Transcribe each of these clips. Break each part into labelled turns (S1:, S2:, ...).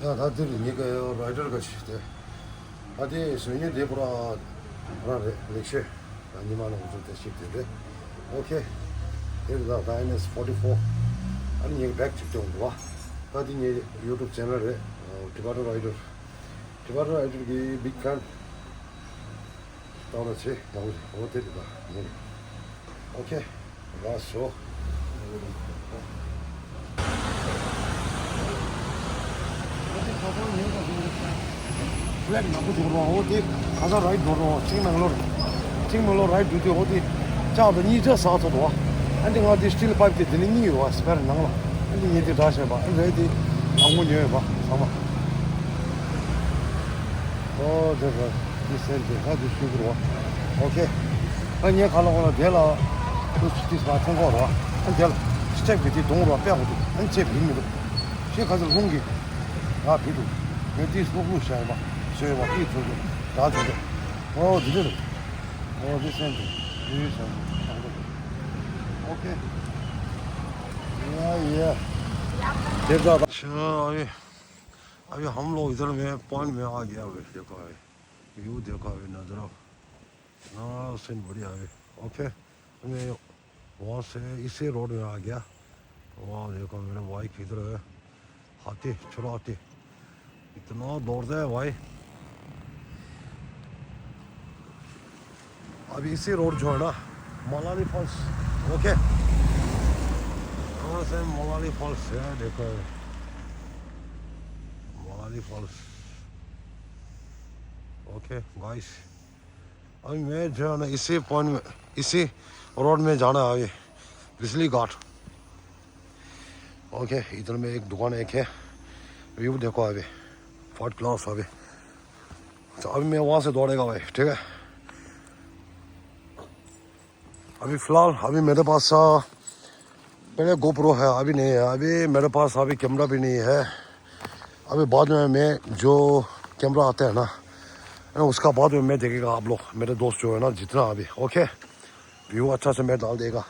S1: 야, 다들 이거 라이더 같이 돼. 어디 수행이 되보라 하나 렉셔 아니면 무슨 대식 되대. 오케이. 여기다 다이너스 44. 아니 이거 백 직접 와. 어디 이 유튜브 채널에 디바르 라이더. 디바르 라이더기 빅팬. 나오지. 나오지. 어디다. 오케이. 왔어. Flag ना कुछ रहा हो देख खासा राइड हो रहा चिंगमंगलोर राइड ड्यूटी होती चाह तो नहीं जा साथ हो अंदर वहाँ दी स्टील पाइप दी दिन नहीं हुआ स्पेयर नंगला अंदर ये दी दाश है बा अंदर दी आंगू नहीं है बा सामा ओ देखो ये सेल देखा दूसरी गुरु ओके अन्य खाना वाला देला कुछ चीज बात संग हो रहा अंदर स्टेप की दोनों रुपया होती अंचे भी मिलो शेख खासा होंगे 아 비도 여기 소금 샤이바 샤이바 이 저거 다 저거 니들 디센트 유선 오케이 या देखो अच्छा अभी हम लोग इधर में पॉइंट में आ गया अभी देखो अभी व्यू देखो अभी नजर ना सीन बढ़िया अभी ओके मैं वहाँ से इसी रोड में आ गया वहाँ देखो मेरा बाइक इधर है हाथी चलो हाथी इतना दौड़ता है भाई अभी इसी रोड जो है ना मलाली फॉल्स ओके कहाँ से मलाली फॉल्स है देखो मलाली फॉल्स ओके गाइस अभी मैं जो है ना इसी पॉइंट में इसी रोड में जाना है अभी बिजली घाट ओके इधर में एक दुकान एक है व्यू देखो अभी फर्स्ट क्लास अभी तो अभी मैं वहाँ से दौड़ेगा भाई ठीक है अभी फ़िलहाल अभी मेरे पास पहले गोप्रो है अभी नहीं है अभी मेरे पास अभी कैमरा भी नहीं है अभी बाद में मैं जो कैमरा आता है ना उसका बाद में मैं देखेगा आप लोग मेरे दोस्त जो है ना जितना अभी ओके व्यू अच्छा से मैं डाल देगा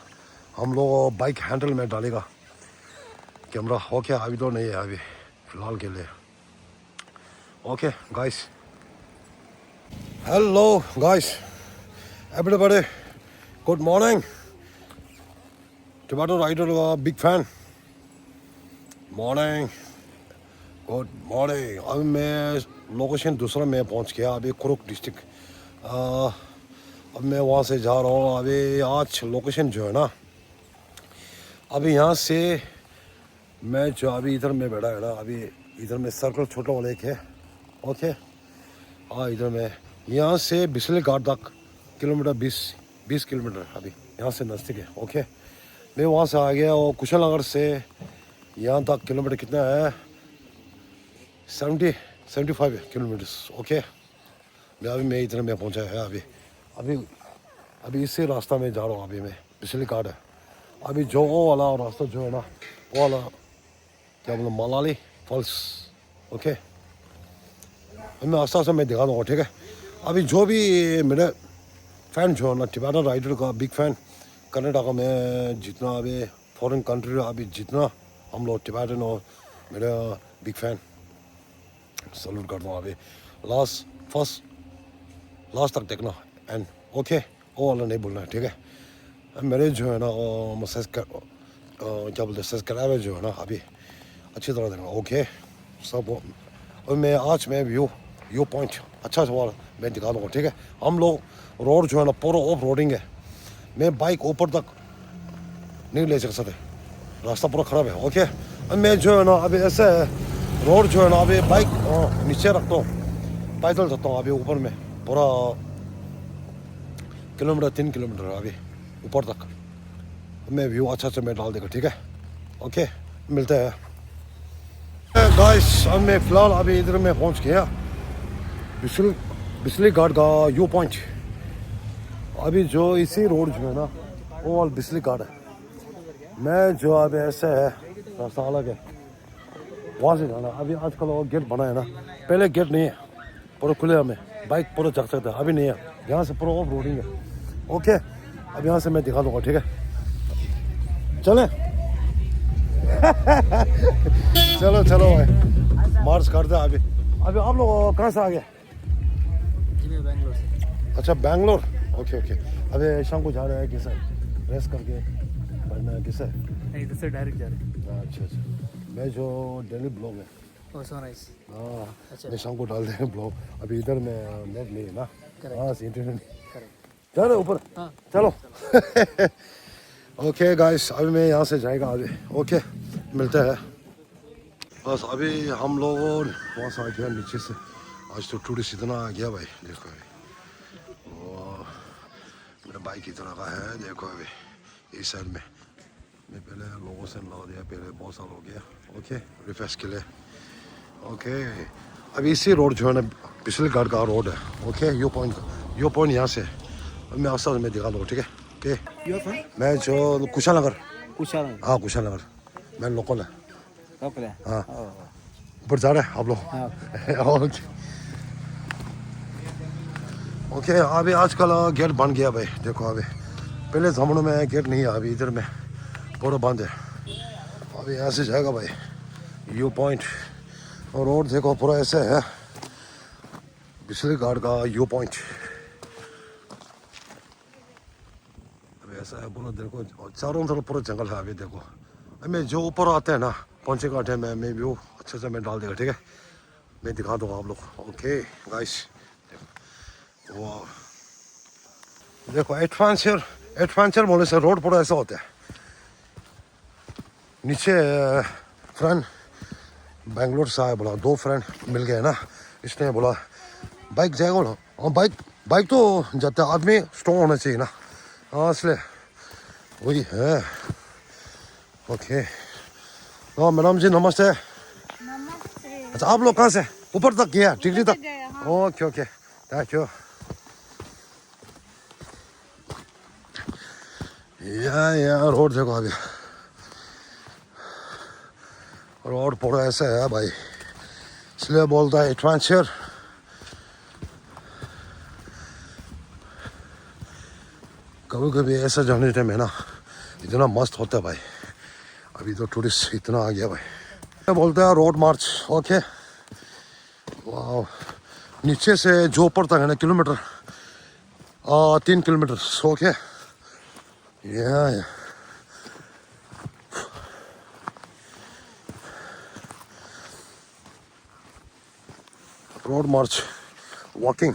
S1: हम लोग बाइक हैंडल में डालेगा कैमरा ओके अभी तो नहीं है अभी फ़िलहाल के लिए okay guys hello guys everybody good morning tomato rider का big fan morning good morning अभी मैं लोकेशन दूसरा में पहुंच गया अभी कुरुक डिस्ट्रिक्ट अब मैं वहाँ से जा रहा हूँ अभी आज लोकेशन जो है ना अभी यहाँ से मैं जो अभी इधर में बैठा है ना अभी इधर में सर्कल छोटा वाला एक है ओके हाँ इधर में यहाँ से बिस्ले घाट तक किलोमीटर 20 किलोमीटर अभी यहाँ से नज़दीक है ओके मैं वहाँ से आ गया और कुशलनगर से यहाँ तक किलोमीटर कितना है 75 किलोमीटर्स ओके मैं इधर में पहुँचा है अभी इसी रास्ता में जा रहा हूँ अभी मैं बिस्ले घाट है अभी जो वो वाला रास्ता जो है ना वो वाला क्या बोला मलाली फॉल्स ओके मैं आस्ता आस्ता मैं दिखा दूँगा ठीक है अभी जो भी मेरे फ़ैन जो है ना टिबेटन राइडर का बिग फ़ैन कनाडा का मैं जितना अभी फॉरेन कंट्री अभी जितना हम लोग टिबेटन और मेरा बिग फ़ैन सल्यूट करता हूँ अभी लास्ट तक देखना एंड ओके वो वाला नहीं बोलना है ठीक है मेरे जो है ना क्या बोलते सब्सक्राइबर जो है ना अभी अच्छी तरह देखना ओके सब और मैं व्यू पॉइंट अच्छा सवाल मैं दिखा दूँगा ठीक है हम लोग रोड जो है ना पूरा ऑफ रोडिंग है मैं बाइक ऊपर तक नहीं ले सकते रास्ता पूरा ख़राब है ओके मैं जो है ना अभी ऐसे रोड जो है ना अभी बाइक नीचे रखता हूँ पैदल जाता हूँ अभी ऊपर में पूरा 3 किलोमीटर अभी ऊपर तक मैं व्यू अच्छा से मैं डाल देगा ठीक है ओके मिलते हैं गाइस अब मैं फ़िलहाल अभी इधर में पहुंच गया बिस्ली घाट का व्यू पॉइंट अभी जो इसी रोड जो है ना वो वाला बिस्ली घाट है मैं जो अभी ऐसे है रास्ता अलग है वहाँ से जाना अभी आजकल वो गेट बना है ना पहले गेट नहीं है पूरा खुले हमें बाइक पूरा चल सकता है अभी नहीं है यहाँ से पूरा ऑफ रोडिंग है ओके अब यहाँ से मैं दिखा दूँगा ठीक है चलें चलो भाई मार्च करते अभी अभी आप लोग कहाँ से आ गए
S2: जी मैं बैंगलोर से।
S1: अच्छा बैंगलोर ओके ओके अभी शाम को जा रहे हैं किसे रेस्ट करके पढ़ना है किसे
S2: नहीं इधर से डायरेक्ट जा रहे हैं।
S1: अच्छा अच्छा मैं जो डेली ब्लॉग है
S2: ओह सो नाइस।
S1: हाँ
S2: अच्छा
S1: मैं शाम को डाल देंगे ब्लॉग अभी इधर में नेट नहीं है ना
S2: Correct.
S1: हाँ इंटरनेट नहीं
S2: करेक्ट।
S1: जा रहे ऊपर
S2: हाँ
S1: चलो ओके गाइस अभी मैं यहाँ से जाएगा अभी ओके मिलते हैं बस अभी हम लोगों वहाँ से आ गया नीचे से आज तो टूरिस्ट इतना आ गया भाई देखो अभी वो मेरा बाइक इतना का है देखो अभी इस साइड में मैं पहले लोगों से ला दिया पहले बहुत साल हो गया ओके रिफ्रेश के लिए ओके अभी इसी रोड जो है ना पिछले घाट का रोड है ओके यो पॉइंट यहाँ से मैं आस में दिखा दूँ ठीक है ओके
S2: यू फ्रॉम
S1: मैं जो कुशानगर
S2: कुशाल
S1: हाँ कुशानगर मैं लोकल है
S2: लोकल है।
S1: हाँ ऊपर जा रहे हैं आप लोग
S2: हाँ
S1: ओके ओके अभी आजकल गेट बन गया भाई देखो अभी पहले जमानों में गेट नहीं है अभी इधर में पूरा बंद है अभी यहाँ से जाएगा भाई यू पॉइंट और रोड देखो पूरा ऐसे है बिजली घाट का यू पॉइंट अभी ऐसा है पूरा देखो चारों तरफ पूरा जंगल है अभी देखो मैं जो ऊपर आते हैं ना पहुंचे घाट है मैं व्यू अच्छे से मैं डाल देगा ठीक है मैं दिखा दूंगा आप लोग ओके गाइस वाह देखो एडवेंचर बोले से रोड पूरा ऐसा होता है नीचे फ्रेंड बेंगलोर से आया बोला दो फ्रेंड मिल गए ना इसने बोला बाइक जाएगा ना हाँ बाइक तो जाते आदमी स्ट्रॉन्ग होना चाहिए ना हाँ इसलिए वही है ओके हाँ मैडम जी नमस्ते
S3: नमस्ते।
S1: अच्छा आप लोग कहाँ से ऊपर तक गया डिग्री तक
S3: गए, हाँ।
S1: ओके ओके थैंक यू या रोड देखो अभी रोड पूरा ऐसा है भाई इसलिए बोलता है एडवेंचर कभी कभी ऐसा जाने टाइम है ना इतना मस्त होता है भाई अभी तो टूरिस्ट इतना आ गया भाई बोलता है रोड मार्च ओके वाह नीचे से जो ऊपर तक है ना किलोमीटर 3 किलोमीटर ओके या रोड मार्च वॉकिंग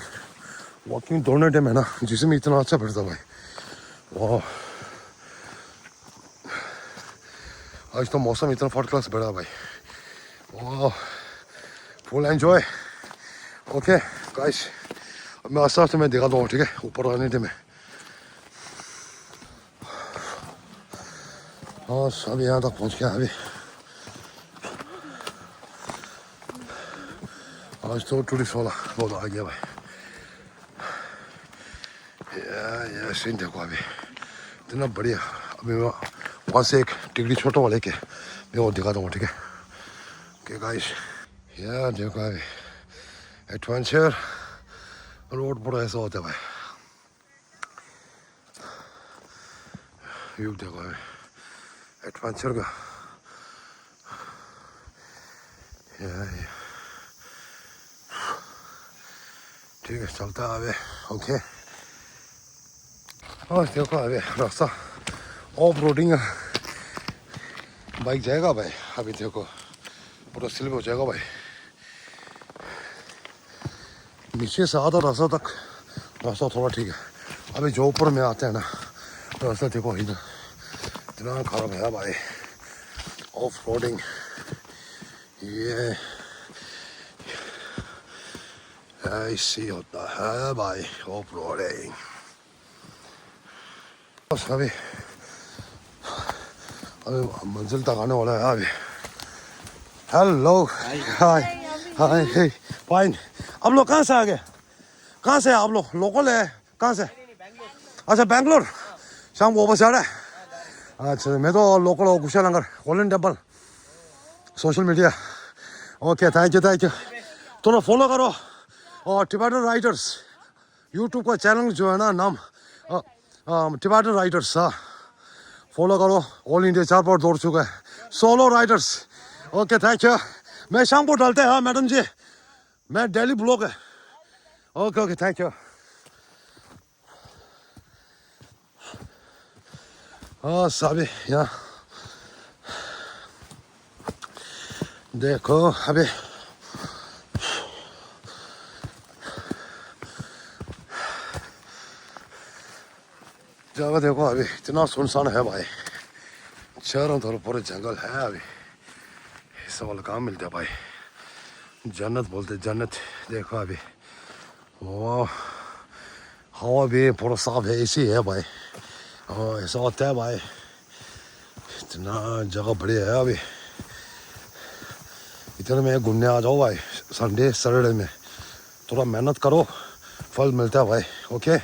S1: दौड़ने टाइम है ना जिसमें इतना अच्छा फिरता भाई वाह आज तो मौसम इतना फर्स्ट क्लास बढ़ा भाई वाह फुल एंजॉय ओके गाइस अब मैं आस्ते आस्ते मैं दिखा दूँगा ठीक है ऊपर आने टाइम में हाँ अभी यहाँ तक पहुँच गया अभी आज तो टूरिस्ट वाला बहुत आ गया भाई या सीन देखो अभी इतना बढ़िया अभी मैं वहाँ से एक टिकड़ी छोटा वाले के मैं वो दिखा दूँगा ठीक है ओके गाइस या देखो अभी एडवेंचर रोड पूरा ऐसा होता है भाई व्यू देखो अभी एडवेंचर का या ठीक है चलता है अभी ओके और देखो अभी रास्ता ऑफ रोडिंग बाइक जाएगा भाई अभी देखो पूरा स्लिप हो जाएगा भाई नीचे से आधा रास्ता थोड़ा ठीक है अभी जो ऊपर में आते हैं ना रास्ता देखो इतना खराब है भाई ऑफ रोडिंग ये ऐसी होता है भाई ऑफ रोडिंग बस अभी मंजिल तक आने वाला है अभी हेलो हाय हाय फाइन आप लोग कहाँ से आ गए कहाँ से आप लोग लोकल है कहाँ से अच्छा बैंगलोर शाम को वापस आ रहा है अच्छा मैं तो लोकल हूँ Kushanagar golden temple social media okay thank you थोड़ा फॉलो करो और टिबेटन राइडर्स यूट्यूब का चैनल जो है ना नाम टिबेटन राइडर्स हाँ फॉलो करो ऑल इंडिया 4 बार दौड़ चुका है solo riders okay thank you मैं शाम को डालते हैं हाँ मैडम जी मैं डेली ब्लॉग है ओके ओके थैंक यू हाँ साबी यहाँ देखो अभी जगह देखो अभी इतना सुनसान है भाई चारों तरफ पूरे जंगल है अभी ऐसा वाला काम मिलता है भाई जन्नत बोलते जन्नत देखो अभी वो हवा भी पूरा साफ है इसी है भाई हाँ ऐसा होता है भाई इतना जगह बढ़िया है अभी इतने में घूमने आ जाओ भाई संडे सैटरडे में थोड़ा मेहनत करो फल मिलता है भाई ओके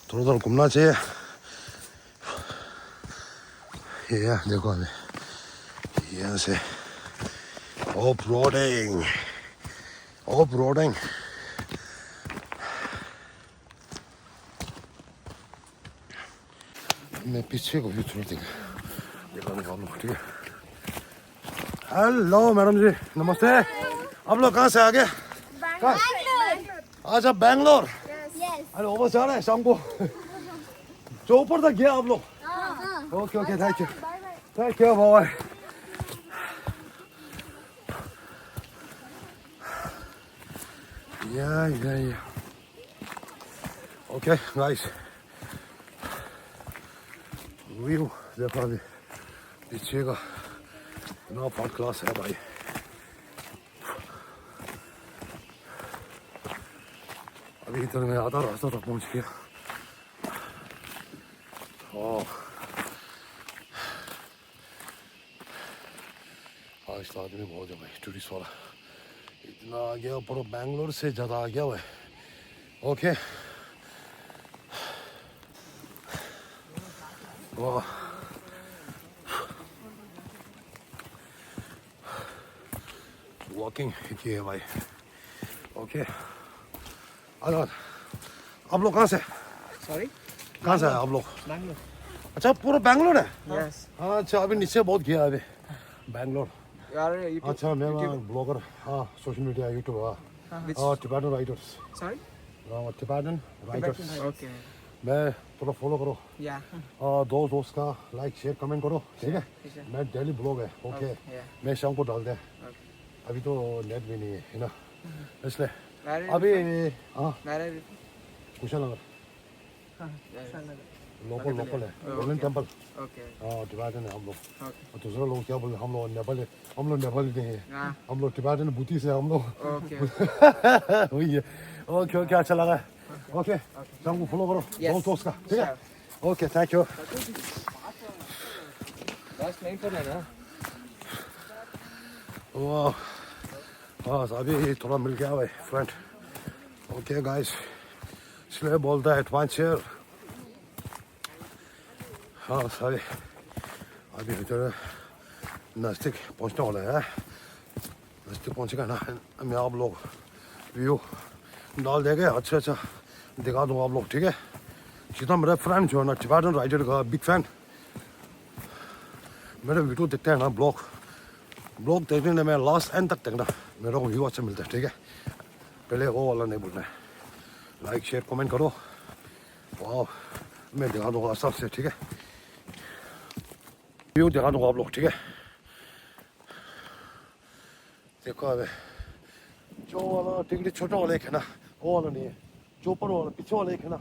S1: थोड़ा थोड़ा घूमना चाहिए ये देखो अभी यहाँ से ऑफ रोडिंग मैं पीछे को भी थोड़ा देखा निकाल लूँ ठीक है हेलो मैडम जी नमस्ते आप लोग कहाँ से आ गए अच्छा बैंगलोर अरे वापस जा रहे हैं शाम को जो ऊपर तक गया आप लोग okay okay thank you bye yeah okay guys view देखो अभी पीछे का इतना फर्स्ट क्लास है भाई अभी इधर में आधा रास्ता तक पहुंच गया आज तो आदमी बहुत है भाई टूरिस्ट वाला इतना आ गया पूरा बैंगलोर से ज़्यादा आ गया भाई ओके वाह वॉकिंग की है भाई ओके अरे आप लोग कहाँ से
S2: Sorry?
S1: कहाँ से है आप लोग
S2: Bangalore.
S1: अच्छा पूरा बैंगलोर है
S2: Yes.
S1: हाँ अच्छा अभी नीचे बहुत गया अभी Bangalore
S2: You are a YouTube.
S1: अच्छा मैं ब्लॉगर हाँ सोशल मीडिया यूट्यूब
S2: Which?
S1: हाँ Tibetan writers
S2: Sorry?
S1: Tibetan writers
S2: Okay.
S1: मैं थोड़ा फॉलो करो
S2: Yeah.
S1: दोस्त का लाइक शेयर कमेंट करो ठीक है
S2: ठीक है।
S1: मैं डेली ब्लॉग है ओके
S2: yeah.
S1: मैं शाम को डाल दे
S2: Okay.
S1: अभी तो नेट भी नहीं है ना इसलिए
S2: Where are you
S1: अभी
S2: from?
S1: हाँ
S2: Where are you
S1: कुशानगर
S2: from?
S1: Local है गोल्डन टेम्पल
S2: Okay.
S1: हाँ टिबेटन है हम लोग
S2: Okay.
S1: और दूसरे लोग क्या बोलते हैं हम लोग नेपाली नहीं है
S2: Ah.
S1: हम लोग टिबेटन बुद्धि से हम लोग
S2: Okay.
S1: वही है ओके ओके अच्छा लगा ओके शाम को फॉलो करो
S2: Yes.
S1: दोस्त का ठीक है okay thank you
S2: Last night for ना.
S1: वाह बस अभी थोड़ा मिल गया भाई फ्रेंड ओके गाइस इसलिए बोलता है एडवेंचर हाँ सॉरी अभी इधर नज़दीक पहुंचने वाला है नज़दीक पहुंचेगा ना मैं आप लोग व्यू डाल देंगे अच्छा दिखा दूँ आप लोग ठीक है जितना मेरा फ्रेंड जो है ना टिबेटन राइडर का बिग फैन मेरे वीडियो देखते हैं ना ब्लॉग देखने में लास्ट एंड तक देखना मेरे को व्यू अच्छा मिलता है ठीक है पहले वो वाला नहीं बोलना है लाइक शेयर कमेंट करो वाह मैं दिखा दूँगा सब से ठीक है व्यू दिखा दूँगा आप लोग ठीक है देखो अबे जो वाला टिकट छोटा वाला एक है ना वो वाला नहीं है जो ऊपर वाला पीछे वाला एक है ना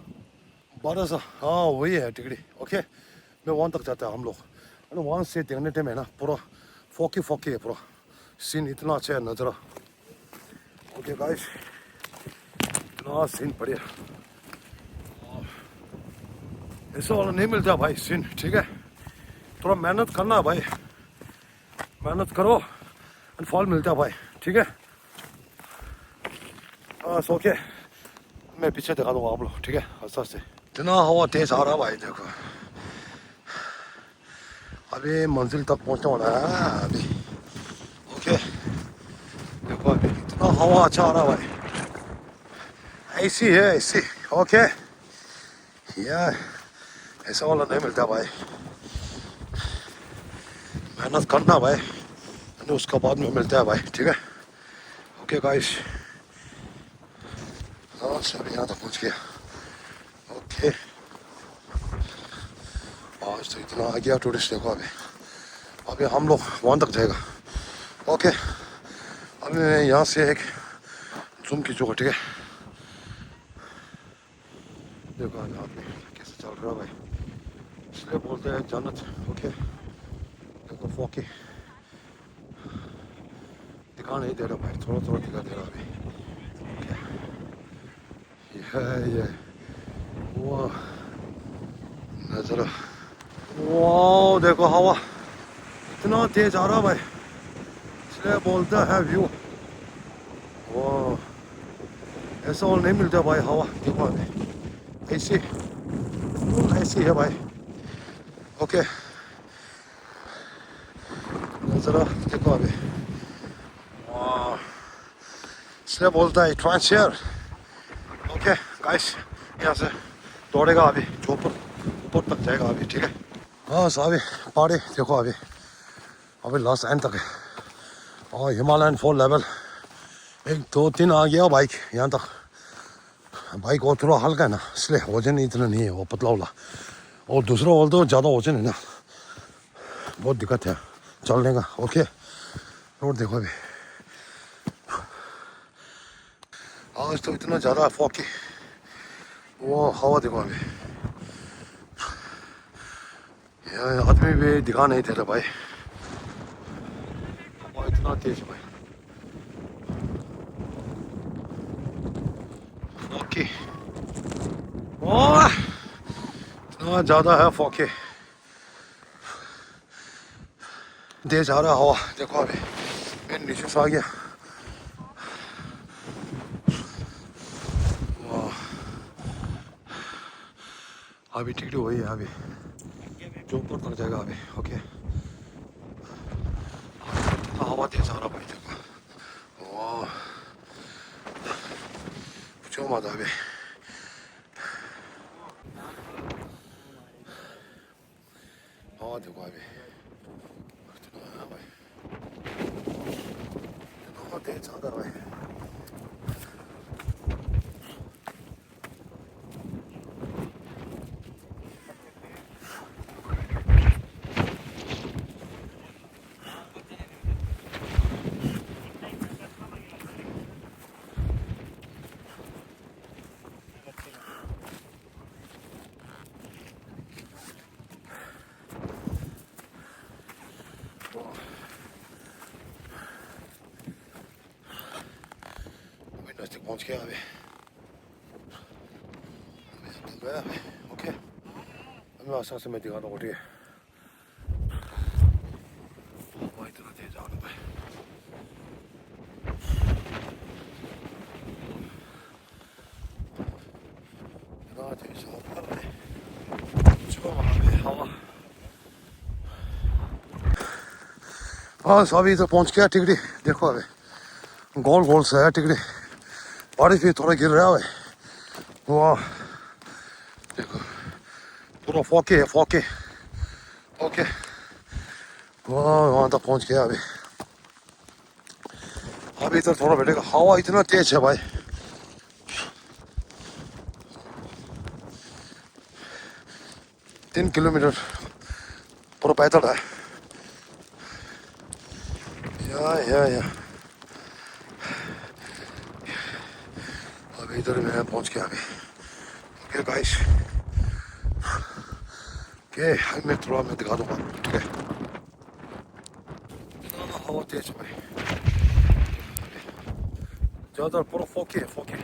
S1: बड़ा सा हाँ वही है टिकट ओके मैं वहाँ तक जाता है हम लोग है ना वहाँ से देखने टाइम है ना पूरा फोकी है पूरा सीन इतना अच्छा है नज़ारा ओके गाइस इतना सीन बढ़िया ऐसा वाला नहीं मिलता भाई सीन ठीक है थोड़ा मेहनत करना भाई मेहनत करो फल मिलता है भाई ठीक है बस ओके मैं पीछे दिखा दूँगा आप लोग ठीक है अच्छा से इतना हवा तेज आ रहा भाई देखो अभी मंजिल तक पहुंचने वाला है अभी ओके देखो अभी इतना हवा अच्छा आ रहा भाई ऐसी है ऐसी ओके यार ऐसा वाला नहीं मिलता भाई मेहनत करना भाई उसका बाद में मिलता है भाई, ठीक है। ओके गाइस, हाँ सब यहाँ तक पहुँच गया। ओके, आज तो इतना आ गया टूरिस्ट, देखो अभी हम लोग वहाँ तक जाएगा। ओके, अभी मैं यहाँ से एक जूम खींचूंगा, ठीक है। देखो अभी आदमी कैसे चल रहा है भाई, इसलिए बोलते हैं जन्नत। ओके, देखो फोके दिखा नहीं दे रहा भाई, थोड़ा थोड़ा दिखा दे रहा अभी। ये वाह नज़ारा, वाह देखो हवा इतना तेज आ रहा भाई, इसलिए बोलता है व्यू। वाह, ऐसा और नहीं मिलता भाई हवा, देखो अभी ऐसी है भाई। ओके, नज़ारा देखो अभी, वाह, इसलिए बोलता है ट्रांसफर। ओके गाइस, यहाँ से दौड़ेगा अभी, जो ऊपर तक जाएगा अभी, ठीक है। हाँ अभी पहाड़ी देखो अभी लास्ट एंड तक है, और हिमालयन 4 लेवल 1 2 3 आ गया बाइक यहाँ तक। बाइक और थोड़ा हल्का है ना, इसलिए वजन इतना नहीं है, वो पतला वाला। और दूसरा वाला तो ज़्यादा वजन है ना, बहुत दिक्कत है चलने का। ओके, रोड देखो अभी, आज तो इतना ज़्यादा फॉकी, वो हवा देखो अभी, आदमी भी दिखा नहीं दे रहा भाई, हवा इतना तेज है भाई। फॉकी, ओह इतना ज़्यादा है फॉकी, तेज आ रहा हवा देखो अभी, मैं नीचे से आ गया। अभी टिकट वही है, अभी जो ऊपर तक जाएगा अभी। ओके, हवा तेज आ रहा भाई देखो, वाह पूछो मत अभी। हाँ देखो अभी भाई, इतना तेज आ रहा भाई। नज़दीक पहुँच गया अभी गया अभी। ओके, अभी आसान से मैं दिखा रहा हूँ, ठीक है। हवा इतना तेज आ रहा भाई, इतना तेज आ रहा भाई, जो वहाँ पे हवा। हाँ अभी तो पहुँच गया टिकड़ी, देखो अभी गोल गोल से है टिकड़ी, बारिश भी थोड़ा गिर रहा है। वाह देखो पूरा फोके है, फोके। ओके, वाह वहाँ तक पहुँच गया अभी इधर थोड़ा बैठेगा, हवा इतना तेज है भाई। तीन किलोमीटर पूरा पैदल है, या अभी इधर मैं पहुँच गया अभी। ओके गाइस, ओके मैं थोड़ा मैं दिखा दूँगा, ठीक है। हवा तेज भाई, ज़्यादा पूरा फोके है, फोके।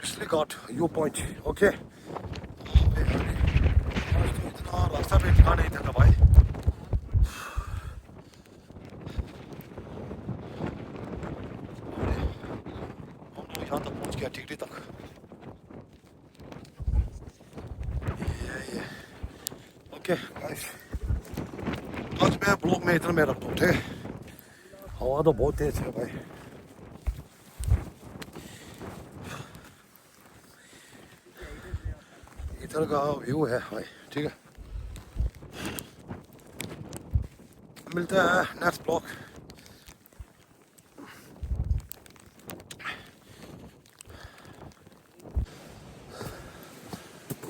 S1: Disregard your point, okay? इतना रास्ता पे ठिकाना नहीं था भाई, हम लोग यहाँ तक पहुँच गया टिकड़ी तक। ये ओके गाइस, आज मैं ब्लॉग में इतना मैं रखता हूँ, ठीक है। हवा तो बहुत तेज है भाई, इधर का व्यू है भाई, ठीक है। मिलते हैं नेक्स्ट ब्लॉग।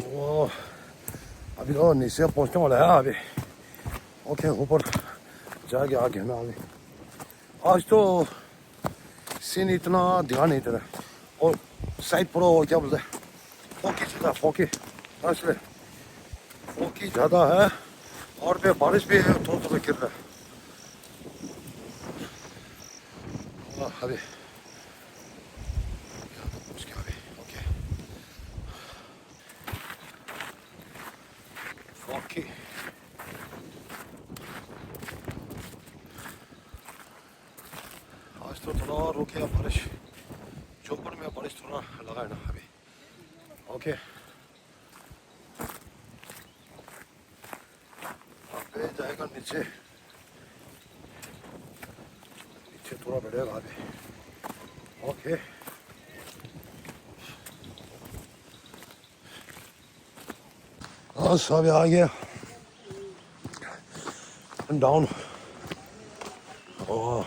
S1: वो अभी तो नीचे पहुंचने वाला है अभी। ओके, ऊपर जाके आगे ना अभी। आज तो सीन इतना ध्यान नहीं देता, और साइड पूरा क्या बोलते हैं, फोकी ज़्यादा, फोकी असले फोकी ज़्यादा है, और पे बारिश भी है, थोड़ा थोड़ा गिर रहा है। अभी अभी ओके फोकी। आज तो थोड़ा रुक गया बारिश, चौपर में बारिश थोड़ा लगा है ना अभी। ओके, अब जाएगा नीचे, नीचे थोड़ा बढ़ेगा अभी। ओके, बस अभी आ गया डाउन। और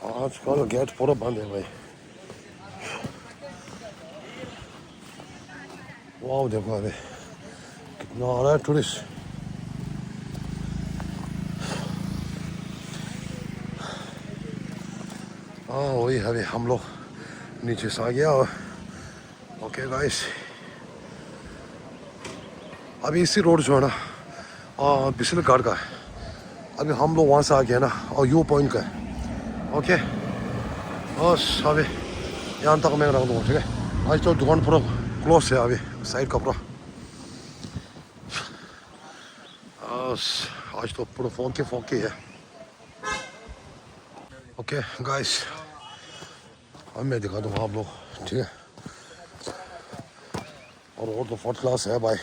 S1: आजकल गेट पूरा बंद है भाई। वाह देखो अभी कितना आ रहा है टूरिस्ट। हाँ वही अभी हम लोग नीचे से आ गया। ओके गाइस, अभी इसी रोड जो है ना बिस्ल गार्ड का है। अभी हम लोग वहाँ से आ गए ना, और यू पॉइंट का है। ओके, बस अभी यहाँ तक मैं रख दूँगा, ठीक है। आज तो दुकान पूरा क्लोज है अभी, साइड का पूरा। बस आज तो पूरा फोकी है। ओके गाइस, अब मैं दिखा दूँगा आप लोग, ठीक है। और तो फर्स्ट क्लास है भाई,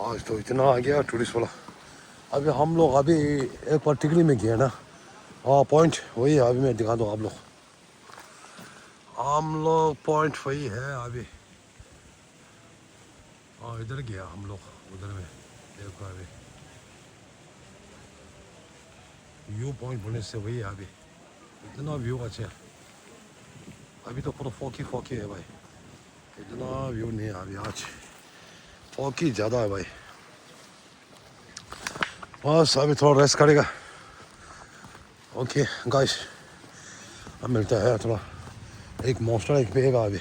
S1: आज तो इतना आ गया टूरिस्ट वाला। अभी हम लोग अभी एक बार टिकरी में गए ना, पॉइंट वही है। अभी मैं दिखा दूँ आप लोग, हम लोग पॉइंट वही है अभी। इधर गया हम लोग, उधर में देखो अभी व्यू पॉइंट बोलने से वही है अभी। इतना व्यू अच्छा है, अभी तो पूरा फोकी है भाई, इतना व्यू नहीं है अभी। आज फोकी ज़्यादा है भाई। बस अभी थोड़ा रेस्ट करेगा। ओके गाइस, अब मिलता है थोड़ा, एक मॉन्स्टर एक पिएगा अभी।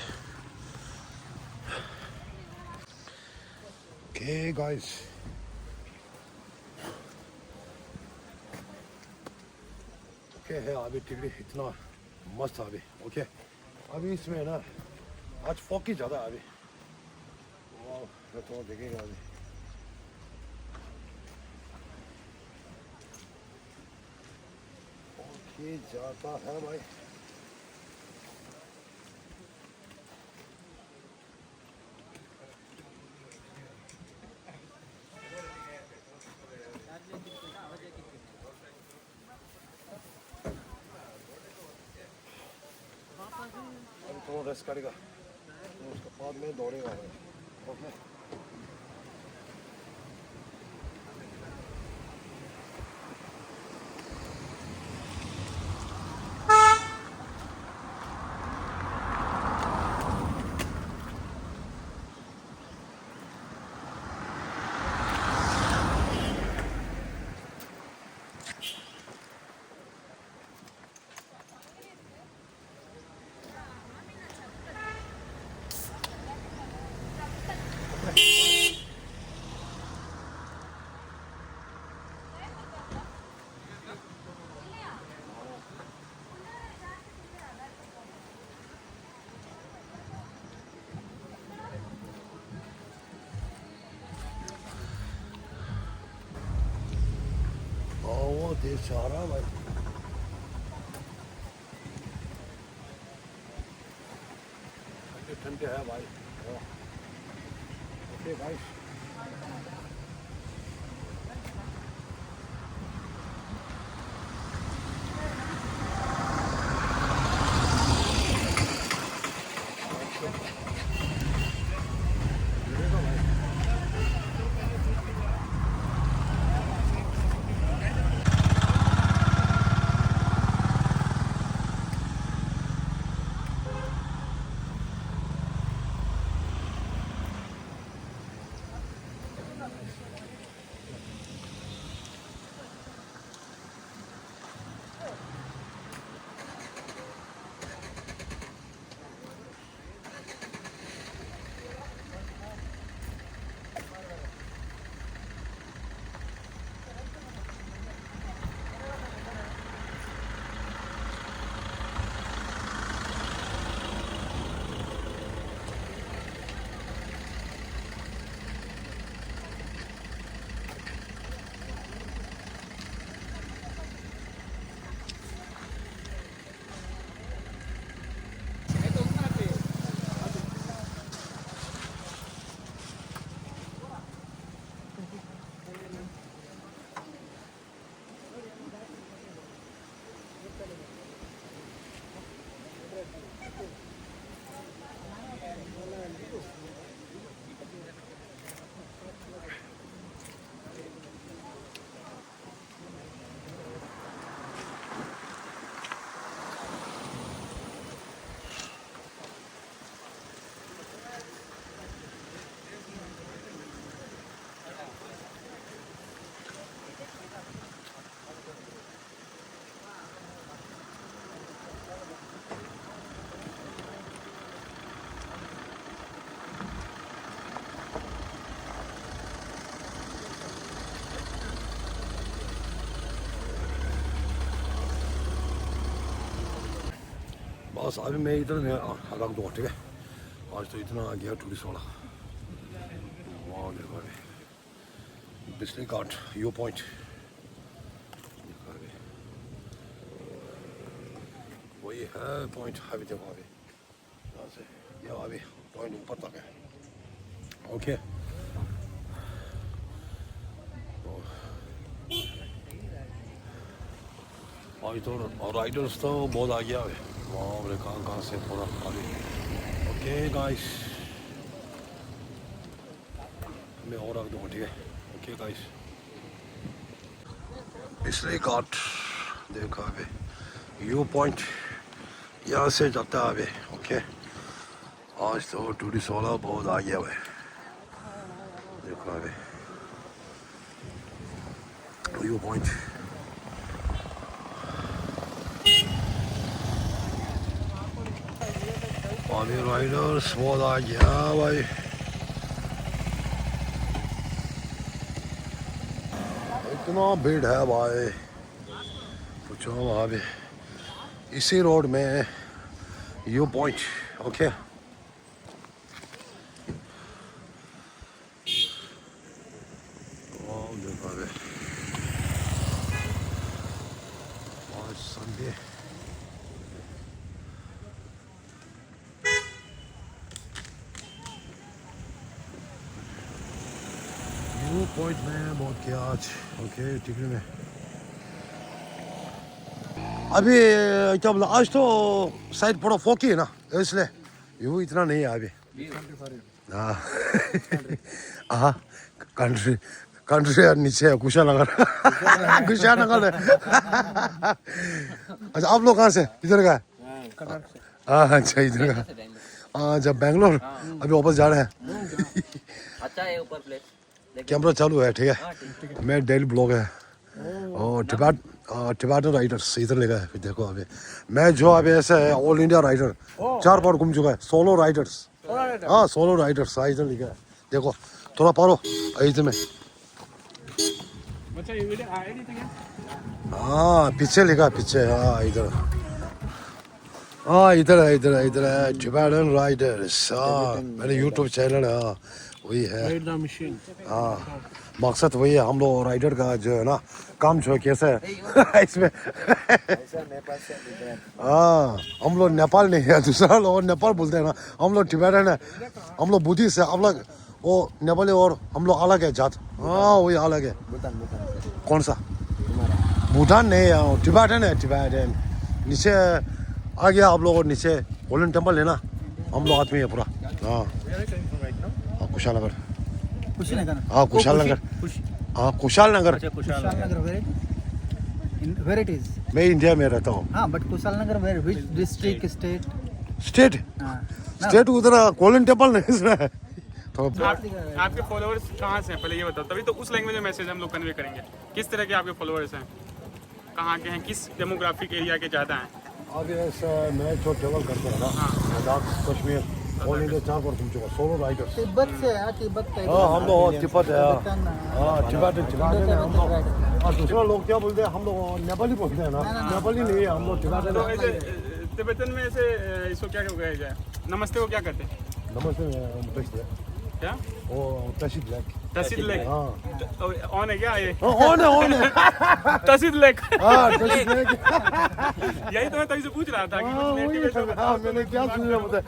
S1: ओके गाइस, ओके है अभी टिकरी इतना मस्त अभी। ओके, अभी इसमें ना आज फोकी ज़्यादा है अभी। वाह, तो देखेगा अभी। फोकी ज़्यादा है भाई। अभी थोड़ा रेस्ट करेगा, तो उसके बाद में दौड़ेगा भाई। ओके, वो देश से आ रहा है भाई। ठंडे है भाई। ओके भाई, भाई बस अभी मैं इधर में रख दूँगा, ठीक है। आज तो इतना आ गया टूरिस्ट वाला। वाह देखो अभी बिजली घाट व्यू पॉइंट, वही है पॉइंट। अभी देखो अभी यहाँ से ये अभी पॉइंट ऊपर तक है। ओके आज तो राइडर्स तो बहुत आ गया है। वहाँ मेरे कहाँ से थोड़ा अभी। ओके गाइस मैं और रख दूँगा, ठीक है। ओके गाइस इसलिए घाट देखो अभी व्यू पॉइंट यहाँ से जाता है अभी। ओके आज तो टूरिस्ट वाला बहुत आ गया है, देखो अभी व्यू पॉइंट। अभी राइडर्स बहुत आ गया भाई। इतना भीड़ है भाई पूछो अभी इसी रोड में व्यू पॉइंट। ओके देखो अभी आज संडे व्यू पॉइंट में बहुत किया आज। ओके टिकट में अभी क्या बोला, आज तो शायद थोड़ा फोकी है ना, इसलिए व्यू इतना नहीं है अभी। हाँ हाँ कंट्री कंट्री नीचे है कुशानगर। कुशानगर है। अच्छा आप लोग कहाँ से, इधर का? हाँ अच्छा इधर का। हाँ जब बैंगलोर अभी वापस जा रहे हैं।
S2: अच्छा है ऊपर प्लेस।
S1: कैमरा चालू है, ठीक है। मैं डेली ब्लॉग है और टिबेटन राइडर्स इधर लेगा है। फिर देखो अभी मैं जो अभी ऐसा है ऑल इंडिया राइडर 4 बार घूम चुका है। सोलो राइडर्स, हाँ सोलो राइडर्स इधर लिखा है। देखो थोड़ा पारो इधर में, हाँ पीछे लिखा है पीछे। हाँ इधर, हाँ इधर है इधर है इधर है टिबेटन राइडर्स। हाँ मेरे यूट्यूब चैनल है। हाँ वही है। हाँ मकसद वही है हम लोग राइडर का जो है ना काम जो कैसे है इसमें। हाँ हम लोग नेपाल नहीं है, दूसरा लोग नेपाल बोलते हैं ना, हम लोग टिबेटन है, हम लोग बुद्धिस्ट है। अलग वो नेपाली और हम लोग अलग है जात। हाँ वही अलग है। कौन सा? भूटान नहीं है, टिबेटन है टिबेटन। नीचे आ गया आप लोग, नीचे गोल्डन टेम्पल है ना, हम लोग आदमी है पूरा। हाँ कुशालनगर। हाँ कुशालनगर। हाँ कुशालनगर।
S4: Where it is?
S1: मैं इंडिया में रहता हूँ।
S4: हाँ, but कुशालनगर where? Which district, state?
S1: State state उधर गोल्डन टेम्पल नहीं सुना है।
S5: आपके फॉलोअर्स कहाँ से हैं पहले ये बताओ, तभी तो उस लैंग्वेज में मैसेज हम लोग कन्वे करेंगे। किस तरह के आपके फॉलोअर्स हैं, कहाँ के हैं, किस डेमोग्राफिक एरिया के ज़्यादा हैं?
S1: अभी ऐसा मैं जो ट्रेवल करता हूँ ना, लद्दाख कश्मीर ऑल इंडिया 4 बार घूम चुका, सोलो राइडर।
S4: तिब्बत से है, तिब्बत का।
S1: हाँ हम लोग तिब्बत है। हाँ टिबेटन टिबेटन है हम लोग। और दूसरा लोग क्या बोलते हैं, हम लोग नेपाली बोलते हैं ना, नेपाली नहीं है हम लोग टिबेटन
S5: तो
S1: है।
S5: ऐसे तिब्बतन में ऐसे इसको क्या कहा जाए, नमस्ते को क्या कहते हैं?
S1: नमस्ते
S5: क्या
S1: वो तशीद लेक।
S5: तसीद लेक।
S1: हाँ
S5: ऑन है क्या ये?
S1: ऑन है
S5: तसीद लेक।
S1: हाँ तशीद लेक।
S5: यही तो मैं तभी से पूछ रहा था कि
S1: हाँ
S5: कुछ
S1: वही
S5: native
S1: सब। हाँ मैंने क्या सुना मुझे।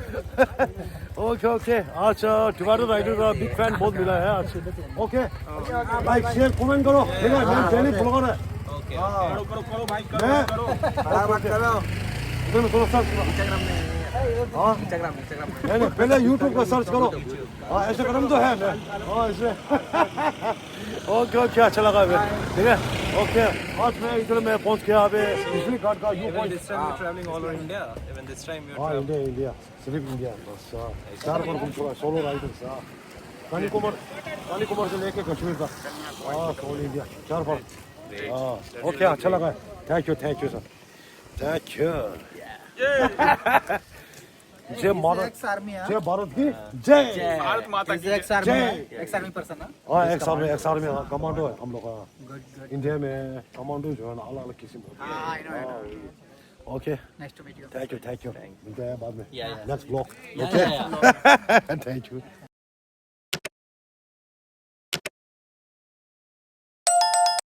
S1: ओके ओके आज टिबेटन राइडर का बिग फैन बहुत मिला है आज। ओके लाइक शेयर कमेंट करो, ठीक है। मैं डेली ब्लॉगर है।
S5: करो करो करो भाई करो
S1: मैं
S5: करो।
S1: इधर में थोड़ा सर्च करो। हाँ
S2: इंस्टाग्राम
S1: नहीं पहले यूट्यूब पर सर्च करो। हाँ ऐसे करम तो है मैं। हाँ इसमें ओके ओके अच्छा लगा हमें, ठीक है। ओके आज मैं इधर में पहुंच गया अभी बिजली घाट का view point.
S2: traveling all over India. Even this time you're
S1: हाँ इंडिया इंडिया सिर्फ इंडिया बस। हाँ 4 बार घूम चुका सोलो राइडर्स। हाँ कन्याकुमारी से लेके कश्मीर तक। हाँ ऑल इंडिया 4 बार। हाँ ओके अच्छा लगा, thank you sir, thank you. जय भारत, जय भारत की जय।
S5: भारत माता की
S4: Ex army person, हाँ?
S1: हाँ एक साल में हाँ कमांडो है हम लोग। हाँ इंडिया में कमांडो जो है ना अलग अलग किस्म होते हैं। Okay
S4: Nice to meet you.
S1: Thank you मिलते हैं बाद में
S2: Yeah, yeah.
S1: Next blog
S2: Yeah,
S1: okay
S2: yeah, yeah.
S1: Thank you